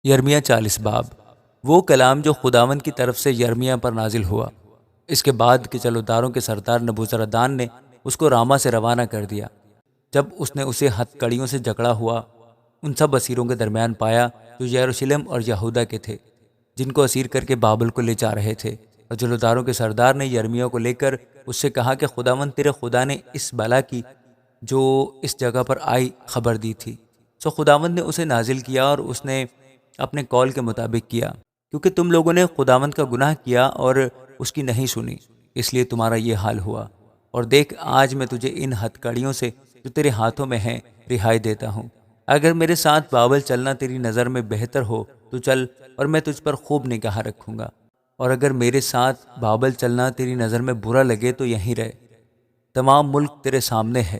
یرمیہ 40 باب، وہ کلام جو خداوند کی طرف سے یرمیہ پر نازل ہوا۔ اس کے بعد کہ چلوداروں کے سردار نبوزردان نے اس کو راما سے روانہ کر دیا، جب اس نے اسے ہتھ کڑیوں سے جکڑا ہوا ان سب اسیروں کے درمیان پایا جو یروشلم اور یہودا کے تھے، جن کو اسیر کر کے بابل کو لے جا رہے تھے۔ اور جلوداروں کے سردار نے یرمیہ کو لے کر اس سے کہا کہ خداوند تیرے خدا نے اس بلا کی جو اس جگہ پر آئی خبر دی تھی، سو خداوند نے اسے نازل کیا اور اس نے اپنے قول کے مطابق کیا، کیونکہ تم لوگوں نے خداوند کا گناہ کیا اور اس کی نہیں سنی، اس لیے تمہارا یہ حال ہوا۔ اور دیکھ، آج میں تجھے ان ہتھ کڑیوں سے جو تیرے ہاتھوں میں ہیں رہائی دیتا ہوں۔ اگر میرے ساتھ بابل چلنا تیری نظر میں بہتر ہو تو چل، اور میں تجھ پر خوب نگاہ رکھوں گا، اور اگر میرے ساتھ بابل چلنا تیری نظر میں برا لگے تو یہیں رہ۔ تمام ملک تیرے سامنے ہے،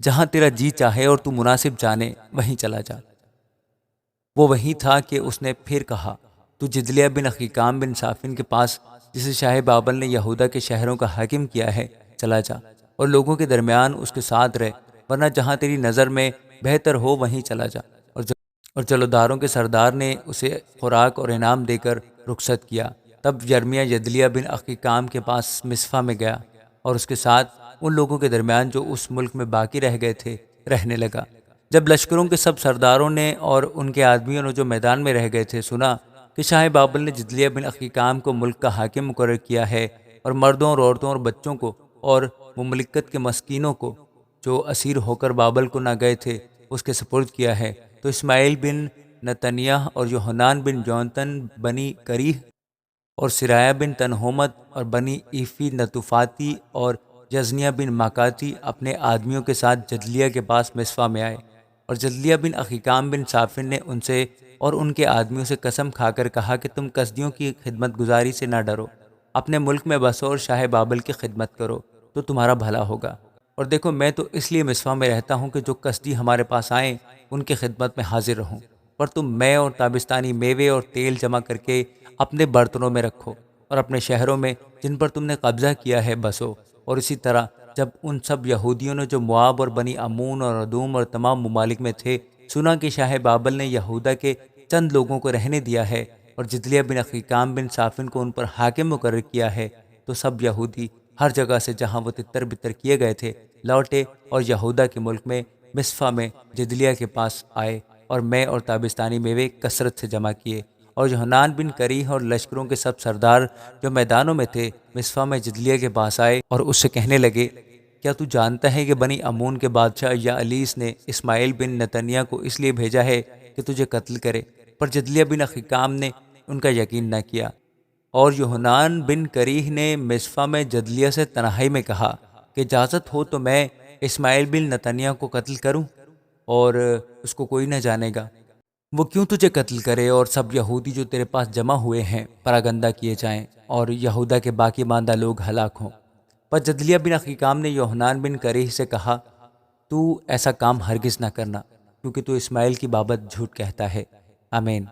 جہاں تیرا جی چاہے اور تو مناسب جانے وہیں چلا جا۔ وہ وہیں تھا کہ اس نے پھر کہا، تو جدلیہ بن اخیکام بن صافن کے پاس، جسے شاہ بابل نے یہودا کے شہروں کا حاکم کیا ہے، چلا جا، اور لوگوں کے درمیان اس کے ساتھ رہ، ورنہ جہاں تیری نظر میں بہتر ہو وہیں چلا جا۔ اور جلوداروں کے سردار نے اسے خوراک اور انعام دے کر رخصت کیا۔ تب یرمیہ جدلیہ بن اخیکام کے پاس مصفا میں گیا، اور اس کے ساتھ ان لوگوں کے درمیان جو اس ملک میں باقی رہ گئے تھے رہنے لگا۔ جب لشکروں کے سب سرداروں نے اور ان کے آدمیوں نے جو میدان میں رہ گئے تھے سنا کہ شاہ بابل نے جدلیہ بن اخیکام کو ملک کا حاکم مقرر کیا ہے، اور مردوں اور عورتوں اور بچوں کو اور مملکت کے مسکینوں کو جو اسیر ہو کر بابل کو نہ گئے تھے اس کے سپرد کیا ہے، تو اسماعیل بن نتنیاہ اور یوحنان بن جونتن بنی کریح اور سرایہ بن تنہومت اور بنی ایفی نتوفاتی اور یزنیہ بن ماکاتی اپنے آدمیوں کے ساتھ جدلیہ کے پاس مصفا میں آئے۔ اور جدلیہ بن اخیکام بن صافن نے ان سے اور ان کے آدمیوں سے قسم کھا کر کہا کہ تم کسدیوں کی خدمت گزاری سے نہ ڈرو، اپنے ملک میں بسو اور شاہ بابل کی خدمت کرو تو تمہارا بھلا ہوگا۔ اور دیکھو، میں تو اس لیے مصفا میں رہتا ہوں کہ جو کسدی ہمارے پاس آئیں ان کی خدمت میں حاضر رہوں، پر تم میں اور تابستانی میوے اور تیل جمع کر کے اپنے برتنوں میں رکھو، اور اپنے شہروں میں جن پر تم نے قبضہ کیا ہے بسو۔ اور اسی طرح جب ان سب یہودیوں نے جو مواب اور بنی امون اور ادوم اور تمام ممالک میں تھے سنا کہ شاہ بابل نے یہودا کے چند لوگوں کو رہنے دیا ہے اور جدلیہ بن اخیکام بن صافن کو ان پر حاکم مقرر کیا ہے، تو سب یہودی ہر جگہ سے جہاں وہ تتر بتر کیے گئے تھے لوٹے اور یہودا کے ملک میں مصفا میں جدلیہ کے پاس آئے، اور میں اور تابستانی میوے کثرت سے جمع کیے۔ اور یوحنان بن کریح اور لشکروں کے سب سردار جو میدانوں میں تھے مصفا میں جدلیہ کے پاس آئے اور اس سے کہنے لگے، کیا تو جانتا ہے کہ بنی امون کے بادشاہ یعلیس نے اسماعیل بن نتنیہ کو اس لیے بھیجا ہے کہ تجھے قتل کرے؟ پر جدلیہ بن اخیکام نے ان کا یقین نہ کیا۔ اور یوحنان بن کریح نے مصفا میں جدلیہ سے تنہائی میں کہا کہ اجازت ہو تو میں اسماعیل بن نتنیہ کو قتل کروں، اور اس کو کوئی نہ جانے گا، وہ کیوں تجھے قتل کرے، اور سب یہودی جو تیرے پاس جمع ہوئے ہیں پراگندہ کیے جائیں، اور یہودا کے باقی ماندہ لوگ ہلاک ہوں۔ پر جدلیہ بن اخیکام نے یوحنان بن کریح سے کہا، تو ایسا کام ہرگز نہ کرنا، کیونکہ تو اسماعیل کی بابت جھوٹ کہتا ہے۔ آمین۔